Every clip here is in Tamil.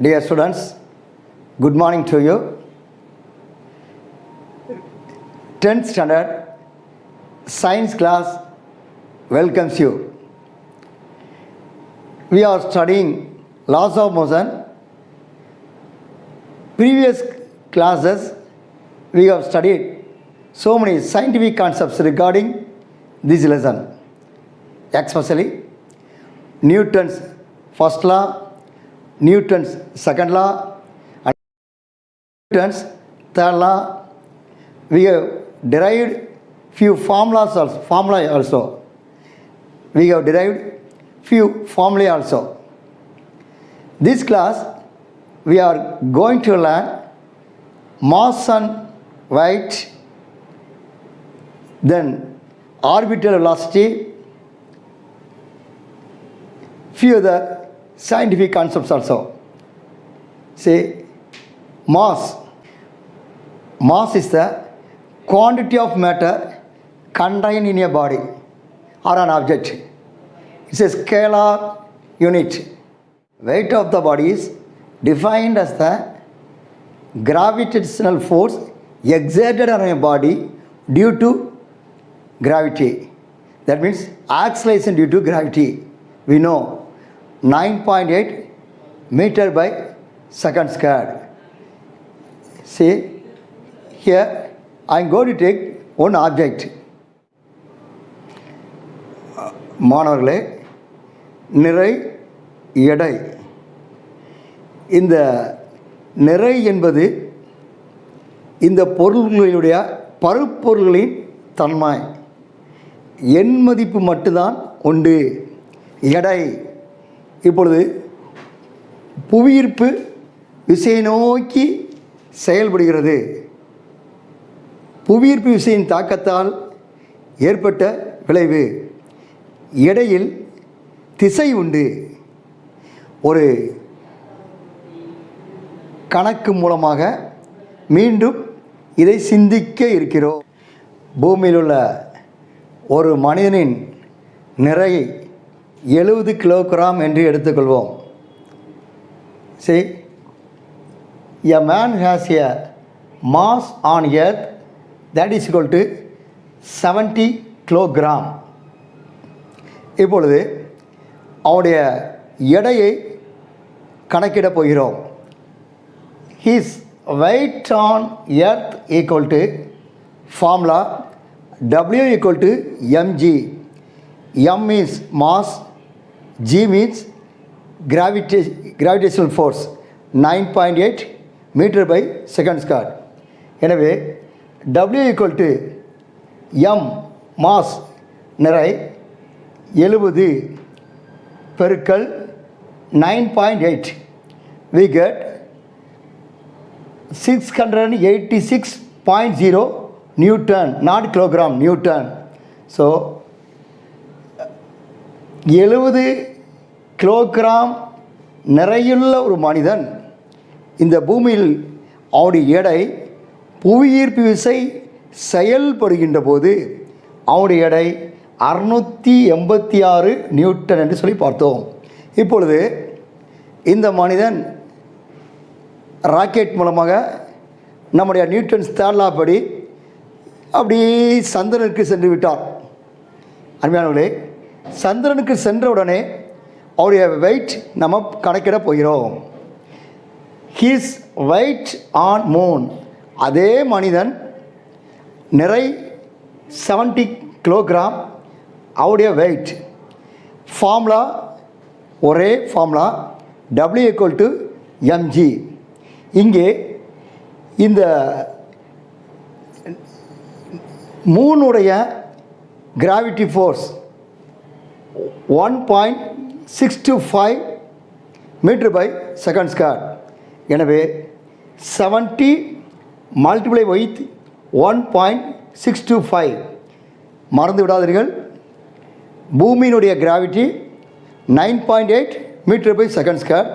Dear students, good morning to you. 10th standard science class welcomes you. We are studying laws of motion. Previous classes we have studied so many scientific concepts regarding this lesson, especially Newton's first law, Newton's second law, and Newton's third law. We have derived few formulas also. We have derived few formulae also. This class we are going to learn mass and weight, then orbital velocity, few other scientific concepts also. Say mass. Mass is the quantity of matter contained in a body or an object. It's a scalar unit. Weight of the body is defined as the gravitational force exerted on a body due to gravity. That means acceleration due to gravity. We know 9.8 meter by second squared. See, here I am going to take one object. மாணவர்களே, நிறை எடை. இந்த நிறை என்பது இந்த பொருள்களுடைய பருப்பொருள்களின் தன்மை. எண் மதிப்பு மட்டும்தான் உண்டு. எடை இப்பொழுது புவியீர்ப்பு விசையை நோக்கி செயல்படுகிறது. புவியீர்ப்பு விசையின் தாக்கத்தால் ஏற்பட்ட விளைவு. எடையில் திசை உண்டு. ஒரு கணக்கு மூலமாக மீண்டும் இதை சிந்திக்க இருக்கிறோம். பூமியில் உள்ள ஒரு மனிதனின் நிறை 70 கிலோகிராம் என்று எடுத்துக்கொள்வோம். See, a man has a mass on earth that is equal to 70 kilogram. இப்பொழுது அவருடைய எடையை கணக்கிட போகிறோம். His weight on earth equal to formula W equal to mg. M means mass, G means gravitational force, 9.8 meter by second squared. எனவே W equal to M mass நிறை 70 பெருக்கல் 9.8, we get 686.0 Newton, not kilogram, Newton. So 70 kilogram நிறையுள்ள ஒரு மனிதன் இந்த பூமியில் அவருடைய எடை புவியீர்ப்பு விசை செயல்படுகின்ற போது அவருடைய எடை 686 நியூட்டன் என்று சொல்லி பார்த்தோம். இப்பொழுது இந்த மனிதன் ராக்கெட் மூலமாக நம்முடைய நியூட்டன்ஸ் தேர்ட் லா படி அப்படியே சந்திரனுக்கு சென்று விட்டார். அருமையானவர்களே, சந்திரனுக்கு சென்றவுடனே அவருடைய வெயிட் நம்ம கணக்கிட போகிறோம். His weight on moon. அதே மனிதன் நிறை 70 கிலோகிராம், அவருடைய வெயிட். ஃபார்முலா ஒரே formula, W equal to mg. இங்கே இந்த மூனுடைய gravity force 1.625 metre by second square. எனவே 70 மல்டிப்ளை வித் 1.625. மறந்து விடாதீர்கள், பூமியினுடைய gravity 9.8 metre by second square.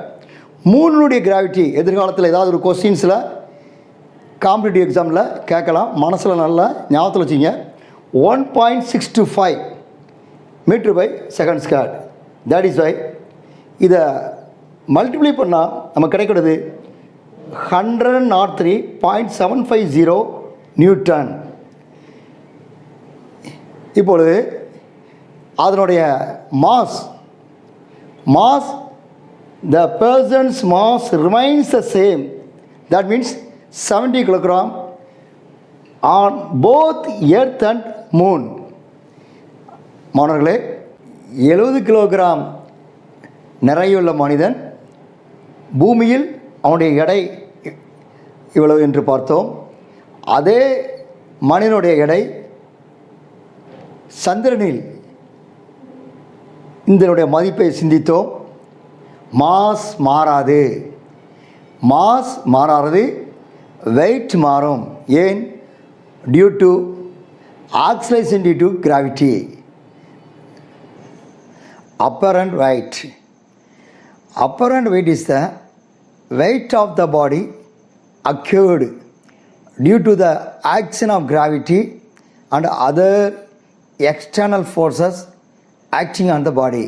மூணுடைய கிராவிட்டி எதிர்காலத்தில் ஏதாவது ஒரு கொஸ்டின்ஸில் காம்படிட்டிவ் எக்ஸாமில் கேட்கலாம். மனசில் நல்லா ஞாபகத்தில் வச்சுங்க. 1.625 metre by second square. That is why இதை மல்டிப்ளை பண்ணால் நமக்கு கிடைக்கிறது 103.750 நியூட்டன். இப்பொழுது அதனுடைய mass the person's mass remains the same, that means 70 kilogram on both earth and moon. மாணவர்களே, 70 கிலோகிராம் நிறையுள்ள மனிதன், பூமியில் அவனுடைய எடை இவ்வளவு என்று பார்த்தோம். அதே மனிதனுடைய எடை சந்திரனில் இதனுடைய மதிப்பை சிந்தித்தோம். மாஸ் மாறாது, வெயிட் மாறும். ஏன்? Due to acceleration due to gravity. apparent weight is the weight of the body occurred due to the action of gravity and other external forces acting on the body.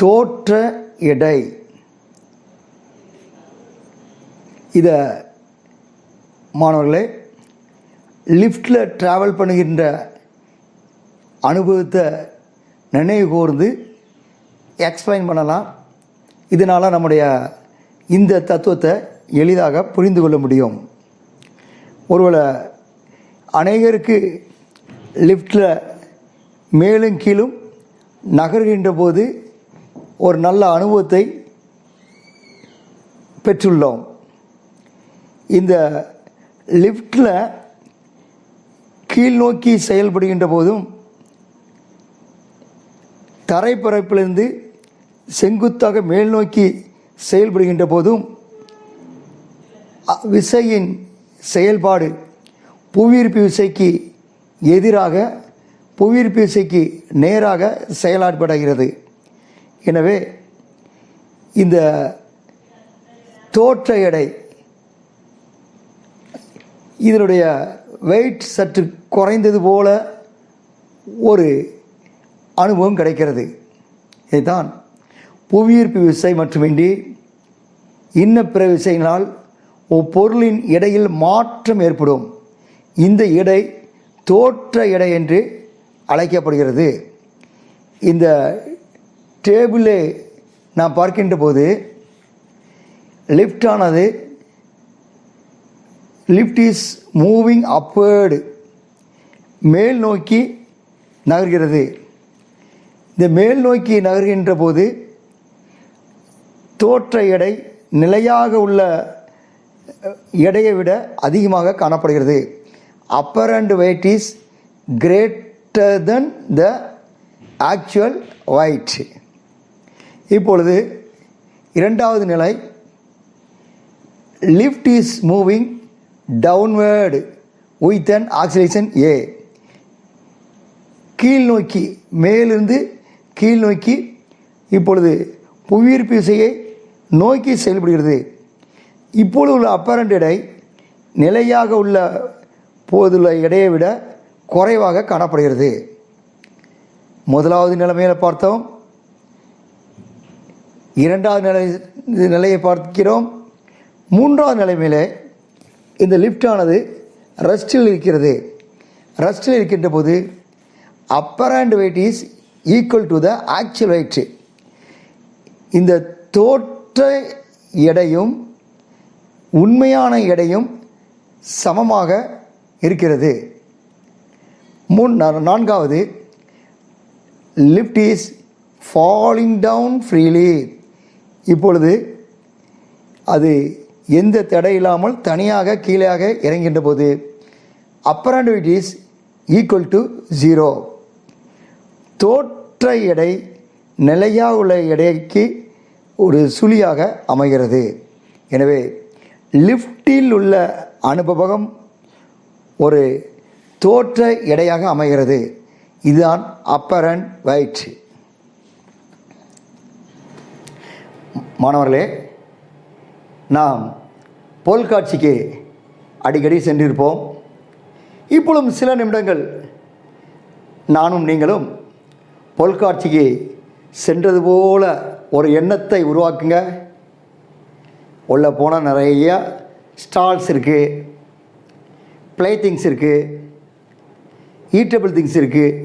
தோற்ற எடை, இதை மாணவர்களே லிஃப்டில் ட்ராவல் பண்ணுகின்ற அனுபவத்தை நினைவு கூர்ந்து எக்ஸ்பிளைன் பண்ணலாம். இதனால் நம்முடைய இந்த தத்துவத்தை எளிதாக புரிந்து கொள்ள முடியும். ஒருவேளை அநேகருக்கு லிஃப்டில் மேலும் கீழும் நகர்கின்ற போது ஒரு நல்ல அனுபவத்தை பெற்றுள்ளோம். இந்த லிஃப்டில் கீழ் நோக்கி செயல்படுகின்ற போதும் தரைப்பரப்பிலிருந்து செங்குத்தாக மேல் நோக்கி செயல்படுகின்ற போதும் விசையின் செயல்பாடு புவியீர்ப்பு விசைக்கு எதிராக, புவியீர்ப்பு விசைக்கு நேராக செயலாற்றப்படுகிறது. எனவே இந்த தோற்ற எடை, இதனுடைய வெயிட் சற்று குறைந்தது போல ஒரு அனுபவம் கிடைக்கிறது. இதுதான் புவியீர்ப்பு விசை மட்டுமின்றி இன்ன பிற விசையினால் பொருளின் எடையில் மாற்றம் ஏற்படும். இந்த எடை தோற்ற எடை என்று அழைக்கப்படுகிறது. இந்த டேபிளை நான் பார்க்கின்ற போது லிஃப்ட் இஸ் மூவிங் அப்வர்டு, மேல் நோக்கி நகர்கிறது. இந்த மேல் நோக்கி நகர்கின்ற போது தோற்ற எடை நிலையாக உள்ள எடையை விட அதிகமாக காணப்படுகிறது. Apparent weight is greater than the actual weight. இப்பொழுது இரண்டாவது நிலை, lift is moving downward with an acceleration A. கீழ் நோக்கி, மேலிருந்து கீழ் நோக்கி இப்பொழுது புவியீர்ப்பு விசையை நோக்கி செயல்படுகிறது. இப்பொழுது உள்ள அப்பரண்ட் எடை நிலையாக உள்ள போதுள்ள எடையை விட குறைவாக காணப்படுகிறது. முதலாவது நிலைமையில் பார்த்தோம், இரண்டாவது நிலையை பார்க்கிறோம். மூன்றாவது நிலைமையில் இந்த லிஃப்டானது ரெஸ்டில் இருக்கிறது. ரெஸ்டில் இருக்கின்ற போது apparent weight is equal to the actual weight. இந்த தோற்ற எடையும் உண்மையான எடையும் சமமாக இருக்கிறது. நான்காவது, lift is falling down freely. இப்பொழுது அது எந்த தடை இல்லாமல் தனியாக கீழாக இறங்குகின்ற போது apparent weight is equal to 0. தோற்ற எடை நிலையாக உள்ள எடைக்கு ஒரு சுழியாக அமைகிறது. எனவே லிஃப்டில் உள்ள அனுபவம் ஒரு தோற்ற எடையாக அமைகிறது. இதுதான் அப்பரண்ட் வெயிட். மாணவர்களே, நாம் பொருட்காட்சிக்கு அடிக்கடி சென்றிருப்போம். இப்பொழுதும் சில நிமிடங்கள் நானும் நீங்களும் பொருட்காட்சிக்கு சென்றது போல ஒரு எண்ணத்தை உருவாக்குங்க. உள்ள போனால் நிறைய ஸ்டால்ஸ் இருக்குது, ப்ளே திங்ஸ் இருக்குது, ஈட்டபிள் திங்ஸ் இருக்குது.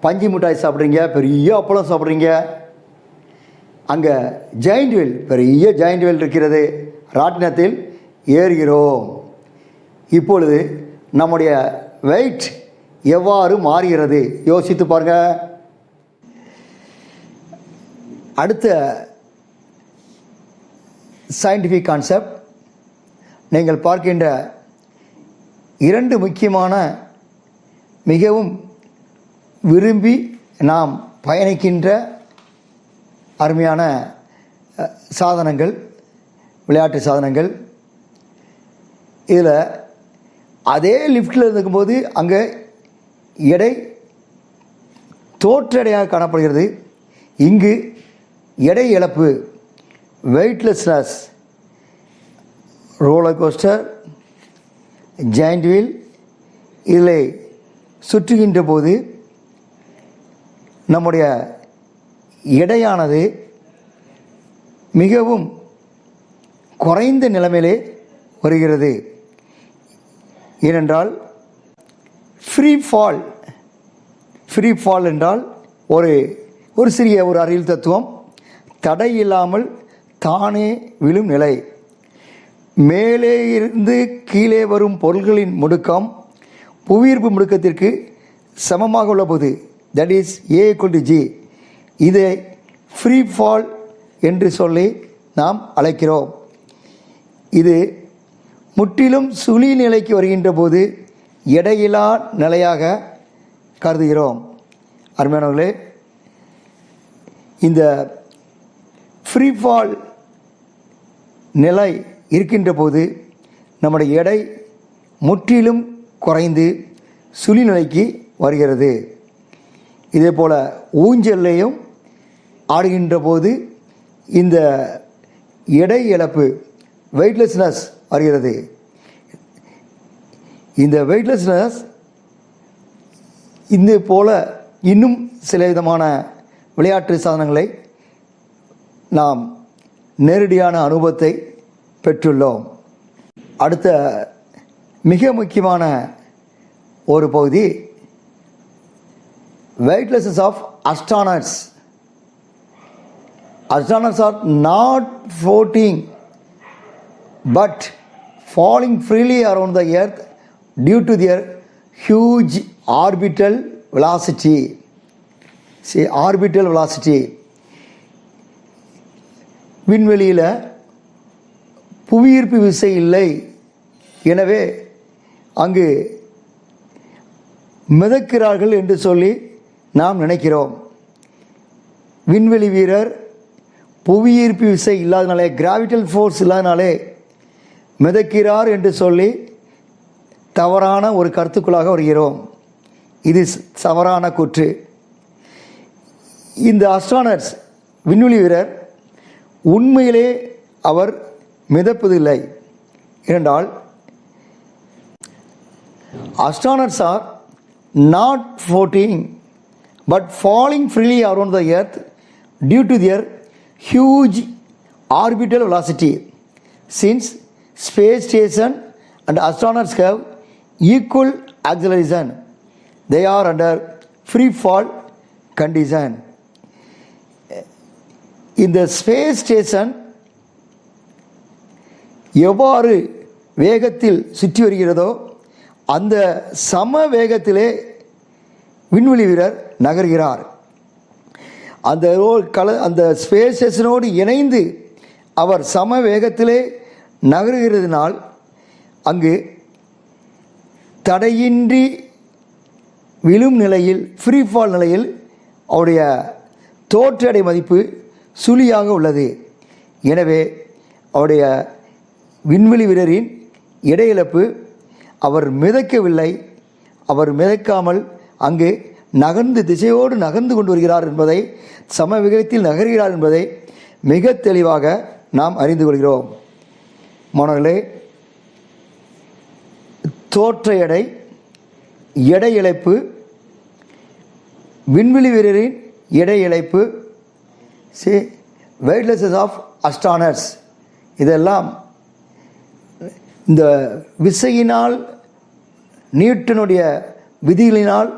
பஞ்சு மிட்டாய் சாப்பிட்றீங்க, பெரிய அப்பளம் சாப்பிட்றீங்க. அங்கே ஜெயிண்ட் வீல், பெரிய ஜெயிண்ட் வீல் இருக்கிறது. ராட்டினத்தில் ஏறுகிறோம். இப்பொழுது நம்முடைய வெயிட் எவ்வாறு மாறுகிறது யோசித்து பாருங்கள். அடுத்த சயின்டிஃபிக் கான்செப்ட், நீங்கள் பார்க்கின்ற 2 முக்கியமான மிகவும் விரும்பி நாம் பயணிக்கின்ற அருமையான சாதனங்கள், விளையாட்டு சாதனங்கள். இதில் அதே லிஃப்டில் இருக்கும்போது அங்கே எடை தோற்ற எடையாக காணப்படுகிறது. இங்கு எடை இழப்பு, weightlessness, roller coaster, giant wheel, இதில் சுற்றுகின்ற போது நம்முடைய எடையானது மிகவும் குறைந்த நிலைமையிலே வருகிறது. ஏனென்றால் ஃப்ரீ ஃபால் என்றால் ஒரு சிறிய அறிவியல் தத்துவம், தடை இல்லாமல் தானே விழும் நிலை. மேலே இருந்து கீழே வரும் பொருள்களின் முடுக்கம் புவியீர்ப்பு முடுக்கத்திற்கு சமமாக உள்ள போது, தட் இஸ் A=G, இதை ஃப்ரீ ஃபால் என்று சொல்லி நாம் அழைக்கிறோம். இது முற்றிலும் சுழி நிலைக்கு வருகின்ற போது எடையில்லா நிலையாக கருதுகிறோம். அருமையானவர்களே, இந்த ஃப்ரீ ஃபால் நிலை இருக்கின்ற போது நம்முடைய எடை முற்றிலும் குறைந்து சுழி நிலைக்கு வருகிறது. இதே போல் ஊஞ்சல்லையும் ஆடுகின்ற போது இந்த எடை இழப்பு, வெயிட்லெஸ்னஸ் வருகிறது. இந்த வெயிட்லெஸ்னஸ் இந்த போல இன்னும் சில விதமான விளையாட்டு சாதனங்களை நாம் நேரடியான அனுபவத்தை பெற்றுள்ளோம். அடுத்த மிக முக்கியமான ஒரு பகுதி, weightlessness of astronauts. Astronauts are not floating but falling freely around the earth due to their huge orbital velocity. See, orbital velocity. விண்வெளியில் புவியீர்ப்பு விசை இல்லை, எனவே அங்கு மிதக்கிறார்கள் என்று சொல்லி நாம் நினைக்கிறோம். விண்வெளி வீரர் புவியீர்ப்பு விசை இல்லாதனாலே, கிராவிட்டல் ஃபோர்ஸ் இல்லாதனாலே மிதக்கிறார் என்று சொல்லி தவறான ஒரு கருத்துக்குள்ளாக வருகிறோம். இது தவறான கூற்று. இந்த அஸ்ட்ரானட்ஸ், விண்வெளி வீரர், உண்மையிலே அவர் மிதப்பதில்லை. ஏனென்றால் astronauts are not floating but falling freely around the earth due to their huge orbital velocity. Since space station and astronauts have equal acceleration, they are under free fall condition. இந்த ஸ்பேஸ் ஸ்டேஷன் எவ்வாறு வேகத்தில் சுற்றி வருகிறதோ அந்த சம வேகத்திலே விண்வெளி வீரர் நகர்கிறார். அந்த ஸ்பேஸ் ஸ்டேஷனோடு இணைந்து அவர் சம வேகத்திலே நகர்கிறதுனால் அங்கு தடையின்றி விழும் நிலையில், ஃப்ரீ ஃபால் நிலையில் அவருடைய தோற்ற எடை மதிப்பு சுழியாக உள்ளது. எனவே அவருடைய விண்வெளி வீரரின் எடை இழப்பு, அவர் மிதக்கவில்லை, அவர் மிதக்காமல் அங்கு திசையோடு நகர்ந்து கொண்டு வருகிறார் என்பதை, சம வேகத்தில் நகர்கிறார் என்பதை மிக தெளிவாக நாம் அறிந்து கொள்கிறோம். மாணவர்களே, தோற்ற எடை, எடை இழப்பு, விண்வெளி வீரரின் எடை இழைப்பு, சி வெயிட்லெஸ்னஸ் ஆஃப் அஸ்ட்ரானர்ஸ், இதெல்லாம் இந்த விசையினால் நியூட்டனுடைய விதிகளினால்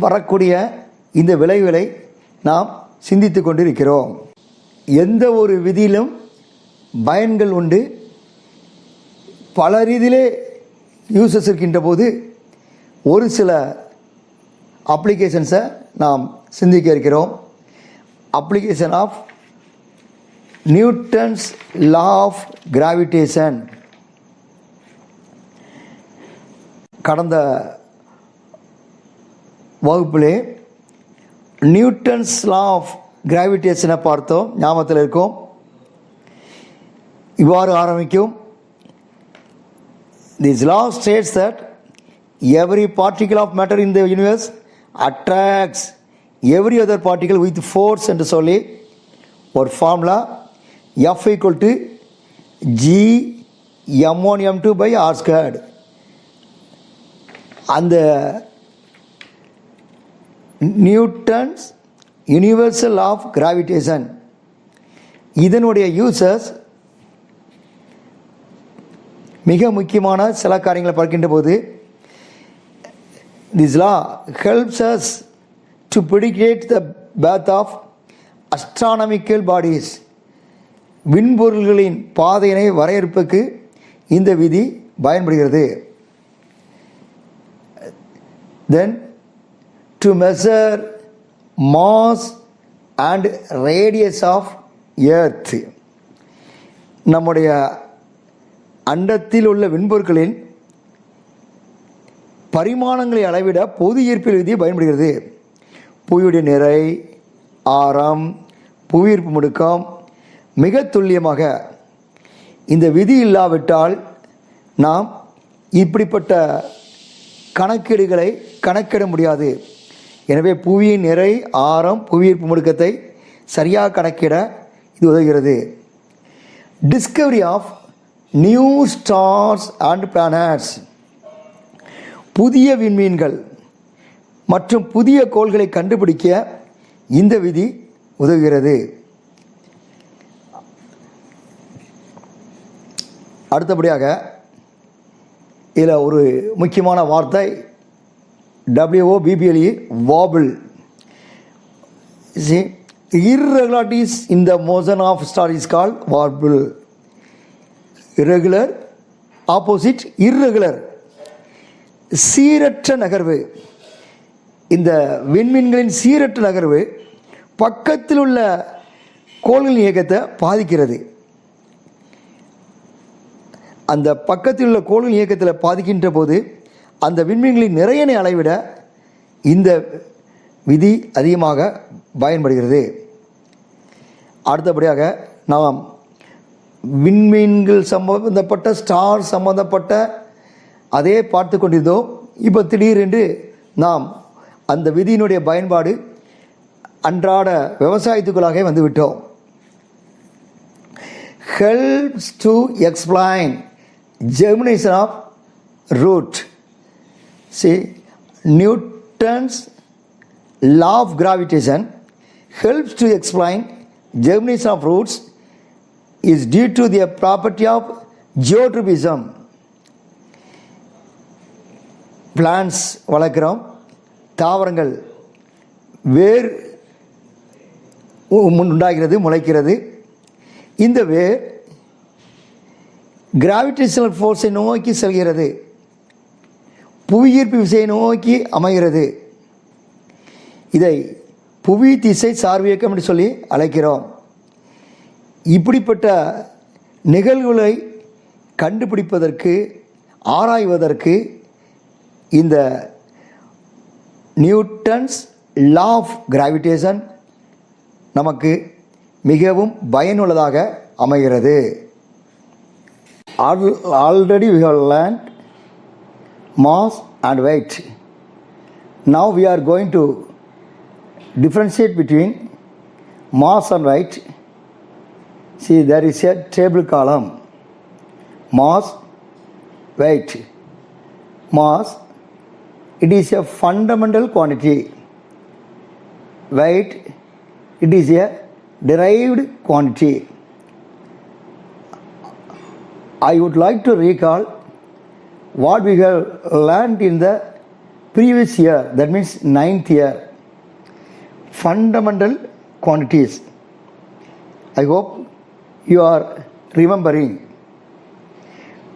வரக்கூடிய இந்த விளைவுகளை நாம் சிந்தித்து கொண்டிருக்கிறோம். எந்த ஒரு விதியிலும் பயன்கள் உண்டு, பல ரீதியிலே யூசஸ் இருக்கின்ற போது ஒரு சில அப்ளிகேஷன்ஸை நாம் சிந்திக்க இருக்கிறோம். Application of Newton's law of gravitation. கடந்த வகுப்பிலே நியூட்டன்ஸ் லா ஆஃப் கிராவிடேஷனை பார்த்தோம், ஞாபகத்தில் இருக்கும். இவ்வாறு ஆரம்பிக்கும். This law states that every particle of matter in the universe attracts every other particle with force என்று சொல்லி ஒரு formula F equal to G m1 m2 by r squared. அந்த நியூட்டன்ஸ் யூனிவர்சல் ஆஃப் கிராவிடேஷன் இதனுடைய யூசஸ் மிக முக்கியமான சில காரியங்களை பார்க்கின்ற போது, this law helps us to predicted the path of astronomical bodies. விண்பொருள்களின் பாதையினை வரையறுப்புக்கு இந்த விதி பயன்படுகிறது. Then to measure mass and radius of earth. நம்முடைய அண்டத்தில் உள்ள விண்பொருட்களின் பரிமாணங்களை அளவிட பொது ஈர்ப்பியல் விதி பயன்படுகிறது. புவியுடைய நிறை, ஆரம், புவியீர்ப்பு முடுக்கம் மிக துல்லியமாக. இந்த விதி இல்லாவிட்டால் நாம் இப்படிப்பட்ட கணக்கீடுகளை கணக்கிட முடியாது. எனவே புவியின் நிறை, ஆரம், புவியீர்ப்பு முடுக்கத்தை சரியாக கணக்கிட இது உதவுகிறது. Discovery of new stars and planets. புதிய விண்மீன்கள் மற்றும் புதிய கோள்களை கண்டுபிடிக்க இந்த விதி உதவுகிறது. அடுத்தபடியாக இதில் ஒரு முக்கியமான வார்த்தை WOBBLE, wobble. irregularities in the motion of star is called warble. irregular opposite irregular. சீரற்ற நகர்வு. இந்த விண்மீன்களின் சீரற்ற நகர்வு பக்கத்தில் உள்ள கோள்களின் இயக்கத்தை பாதிக்கிறது. அந்த பக்கத்தில் உள்ள கோள்களின் இயக்கத்தில் பாதிக்கின்ற போது அந்த விண்மீன்களின் நிறையனை அளவிட இந்த விதி அதிகமாக பயன்படுகிறது. அடுத்தபடியாக நாம் விண்மீன்கள் சம்பந்தப்பட்ட ஸ்டார் சம்பந்தப்பட்ட அதே பார்த்து கொண்டிருந்தோம். இப்போ திடீரென்று நாம் அந்த விதியினுடைய பயன்பாடு அன்றாட விவசாயத்துக்குள்ளாக வந்துவிட்டோம். helps to explain germination of root. See, Newton's law of gravitation helps to explain germination of roots is due to the property of geotropism. Plants வளர்க்குறோம், தாவரங்கள் வேர் உண்டாகிறது, முளைக்கிறது. இந்த வேர் கிராவிடேஷனல் ஃபோர்ஸை நோக்கி செல்கிறது, புவியீர்ப்பு விசையை நோக்கி அமைகிறது. இதை புவி திசை சார்பு இயக்கம் என்று சொல்லி அழைக்கிறோம். இப்படிப்பட்ட நிகழ்வுகளை கண்டுபிடிப்பதற்கு, ஆராய்வதற்கு இந்த நியூட்டன்ஸ் லா ஆஃப் கிராவிடேஷன் நமக்கு மிகவும் பயனுள்ளதாக அமைகிறது. Already we have learned mass and weight. Now we are going to differentiate between mass and weight. See, there is a table column: mass, weight. Mass, it is a fundamental quantity. weight, it is a derived quantity. I would like to recall what we have learned in the previous year, that means 9th year, fundamental quantities. I hope you are remembering.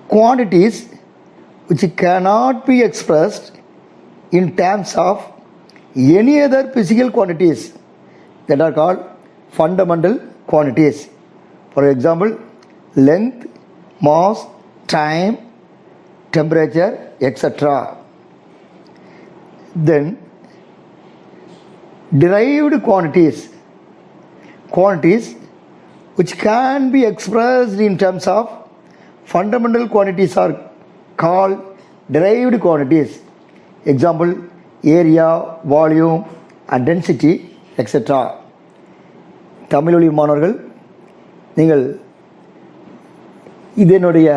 Quantities which cannot be expressed in terms of any other physical quantities, that are called fundamental quantities. For example, length, mass, time, temperature, etc. Then derived quantities which can be expressed in terms of fundamental quantities are called derived quantities. Example, area, volume and density, etc. தமிழொலி மாணவர்கள், நீங்கள் இதனுடைய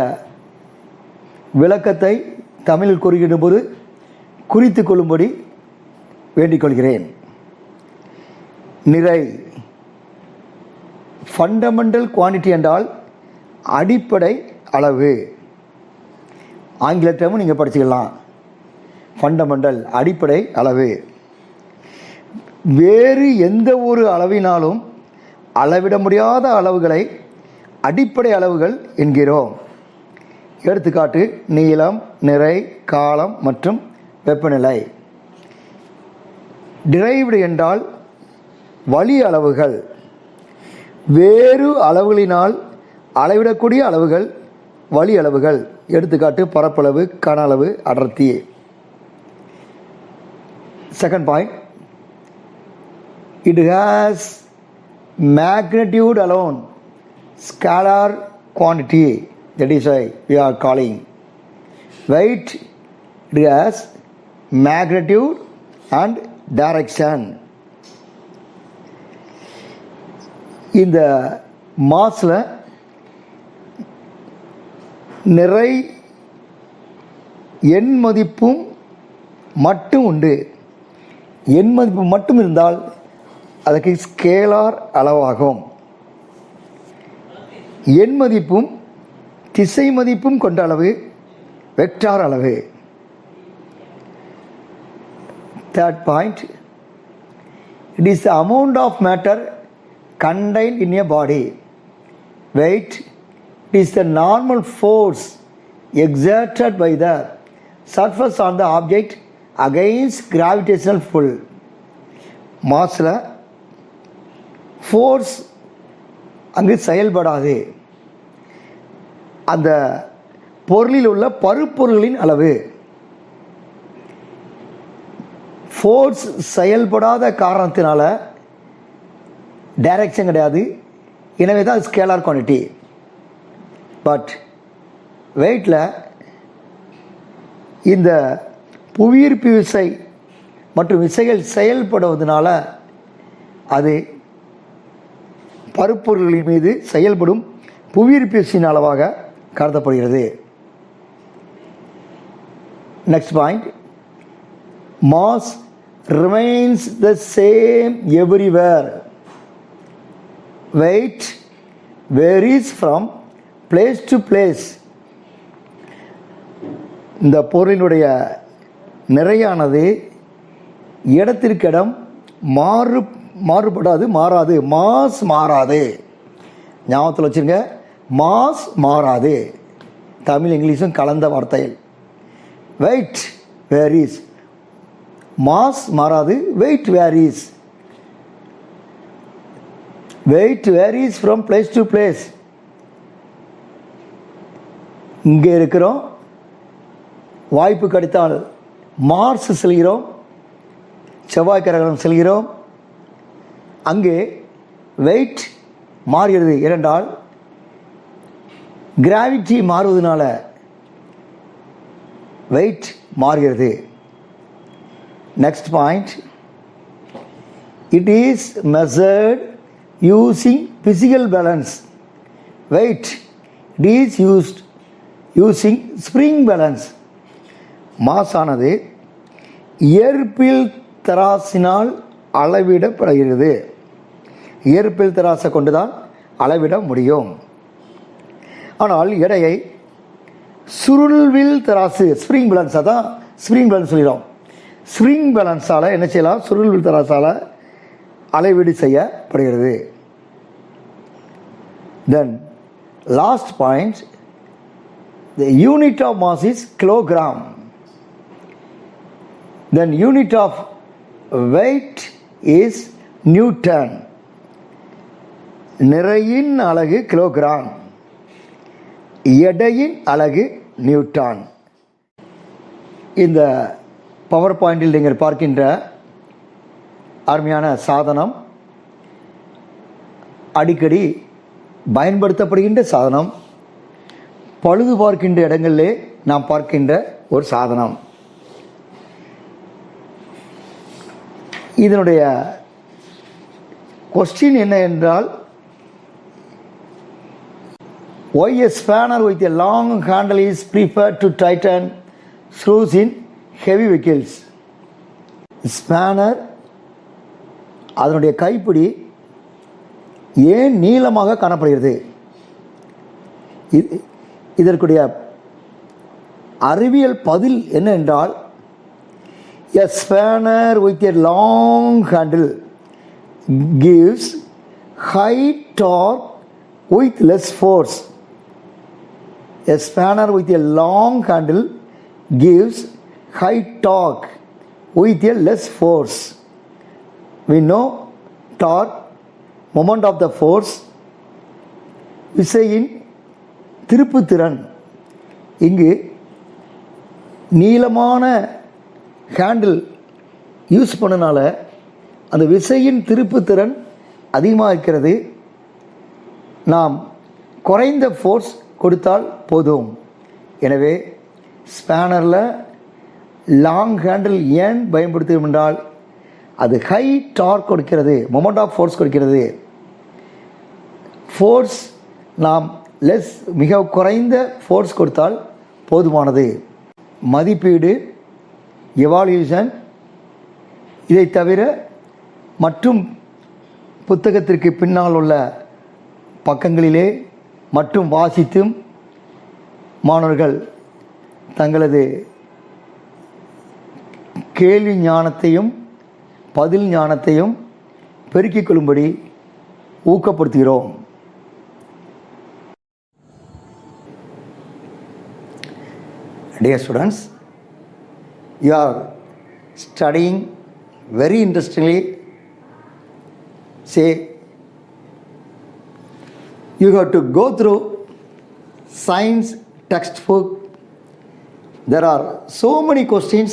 விளக்கத்தை தமிழில் கூறுகின்ற போது குறித்து கொள்ளும்படி வேண்டிக் கொள்கிறேன். நிறை, ஃபண்டமெண்டல் குவான்டிட்டி என்றால் அடிப்படை அளவு. ஆங்கிலத்தையும் நீங்கள் படிச்சுக்கலாம். ஃபண்டமெண்டல் அடிப்படை அளவு. வேறு எந்த ஒரு அளவினாலும் அளவிட முடியாத அளவுகளை அடிப்படை அளவுகள் என்கிறோம். எடுத்துக்காட்டு, நீளம், நிறை, காலம் மற்றும் வெப்பநிலை. டிரைவ்டு என்றால் வழி அளவுகள். வேறு அளவுகளினால் அளவிடக்கூடிய அளவுகள் வழி அளவுகள். எடுத்துக்காட்டு, பரப்பளவு, கன அளவு, அடர்த்தி. Second point, it has magnitude alone, scalar quantity, that is why we are calling. Weight, it has magnitude and direction. இந்த மாஸில் நிறை எண் மதிப்பும் மட்டும் உண்டு. எண் மதிப்பு மட்டும் இருந்தால் அதற்கு ஸ்கேலார் அளவாகும். எண் மதிப்பும் திசை மதிப்பும் கொண்ட அளவு வெக்டார் அளவு. Third point, it is the amount of matter contained in a body. Weight, it is the normal force exerted by the surface on the object against gravitational pull. மாஸில் ஃபோர்ஸ் அங்கு செயல்படாது. அந்த பொருளில் உள்ள பருப்பொருளின் அளவு. ஃபோர்ஸ் செயல்படாத காரணத்தினால டைரக்ஷன் கிடையாது. எனவே தான் ஸ்கேலார் குவான்டிட்டி. பட் வெயிட்டில் இந்த புவியீர்ப்பு விசை மற்றும் விசைகள் செயல்படுவதனால அது பருப்பொருள்களின் மீது செயல்படும் புவியீர்ப்பு விசையின் அளவாக கருதப்படுகிறது. Next point, mass remains the same everywhere. Weight varies from place to place. இந்த பொருளினுடைய நிறையானது இடத்திற்கிடம் மாறுபடாது, மாறாது. மாஸ் மாறாது. ஞாபகத்தில் வச்சுருங்க, மாஸ் மாறாது. தமிழ் இங்கிலீஷும் கலந்த வார்த்தைகள். வெயிட் வேரிஸ், மாஸ் மாறாது, weight varies. Weight varies from place to place. இங்கே இருக்கிறோம், வாய்ப்பு கிடைத்தால் மார்ஸ் செல்கிறோம், செவ்வாய் கிரகம் செல்கிறோம். அங்கே வெயிட் மாறுகிறது. ஏனென்றால் கிராவிட்டி மாறுவதனால வெயிட் மாறுகிறது. Next point, it is measured using physical balance. Weight it is used using spring balance. Mass ஆனது இயற்பியல் தராசினால் அளவிடப்படுகிறது. இயற்பியல் தராசை கொண்டு தான் அளவிட முடியும். ஆனால் எடையை சுருள்வில் தராசு, ஸ்ப்ரிங் பேலன்ஸ், அதான் ஸ்ப்ரிங் பேலன்ஸ் சொல்லிடும். ஸ்ப்ரிங் பேலன்ஸால் என்ன செய்யலாம்? சுருள்வில் தராசால் அளவீடு செய்யப்படுகிறது. Then last point, the unit of mass is kilogram. Then unit of weight is Newton. நிறையின் அலகு கிலோகிராம், எடையின் அலகு நியூட்டன். இந்த பவர் பாயிண்டில் நீங்கள் பார்க்கின்ற அருமையான சாதனம், அடிக்கடி பயன்படுத்தப்படுகின்ற சாதனம், பழுது பார்க்கின்ற இடங்களிலே நாம் பார்க்கின்ற ஒரு சாதனம். இதனுடைய கொஸ்டின் என்ன என்றால், why a spanner with a long handle is preferred to tighten screws in heavy vehicles? Spanner அதனுடைய கைப்பிடி ஏன் நீளமாக காணப்படுகிறது? இதற்குடைய அறிவியல் பதில் என்ன என்றால், a spanner with a long handle gives high torque with less force. A spanner with a long handle gives high torque with a less force. We know torque, moment of the force, விசையின் திருப்புத்திறன். இங்கு நீளமான ஹேண்டில் யூஸ் பண்ணனால அந்த விசையின் திருப்புத்திறன் அதிகமாக இருக்கிறது. நாம் குறைந்த ஃபோர்ஸ் கொடுத்தால் போதும். எனவே ஸ்பேனரில் லாங் ஹேண்டில் ஏன் பயன்படுத்துகிறோம் என்றால், அது ஹை டார்க் கொடுக்கிறது, மொமெண்ட் ஆஃப் ஃபோர்ஸ் கொடுக்கிறது. ஃபோர்ஸ் நாம் மிக குறைந்த ஃபோர்ஸ் கொடுத்தால் போதுமானது. மதிப்பீடு, எவாலுவேஷன், இதை தவிர மற்றும் புத்தகத்திற்கு பின்னால் உள்ள பக்கங்களிலே மற்றும் வாசித்தும் மாணவர்கள் தங்களது கேள்வி ஞானத்தையும் பதில் ஞானத்தையும் பெருக்கிக் கொள்ளும்படி ஊக்கப்படுத்துகிறோம். Dear students, you are studying very interestingly. Say, you have to go through science textbook. There are so many questions.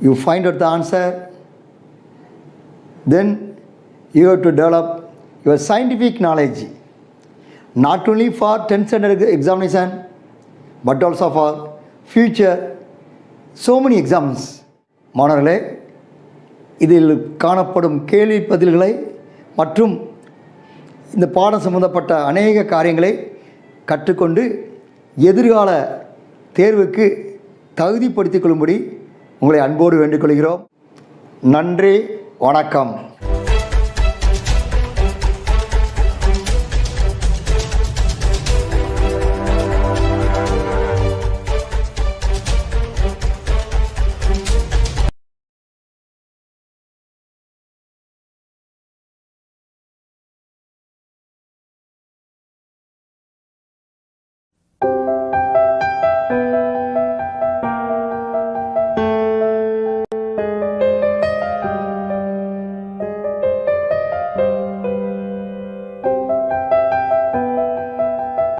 You find out the answer. Then you have to develop your scientific knowledge, not only for 10th standard examination, but also for future so many exams. மாணவர்களே, இதில் காணப்படும் கேள்வி பதில்களை மற்றும் இந்த பாடம் சம்பந்தப்பட்ட அநேக காரியங்களை கற்றுக்கொண்டு எதிர்கால தேர்வுக்கு தகுதிப்படுத்திக் கொள்ளும்படி உங்களை அன்போடு வேண்டிக் கொள்கிறோம். நன்றி, வணக்கம்.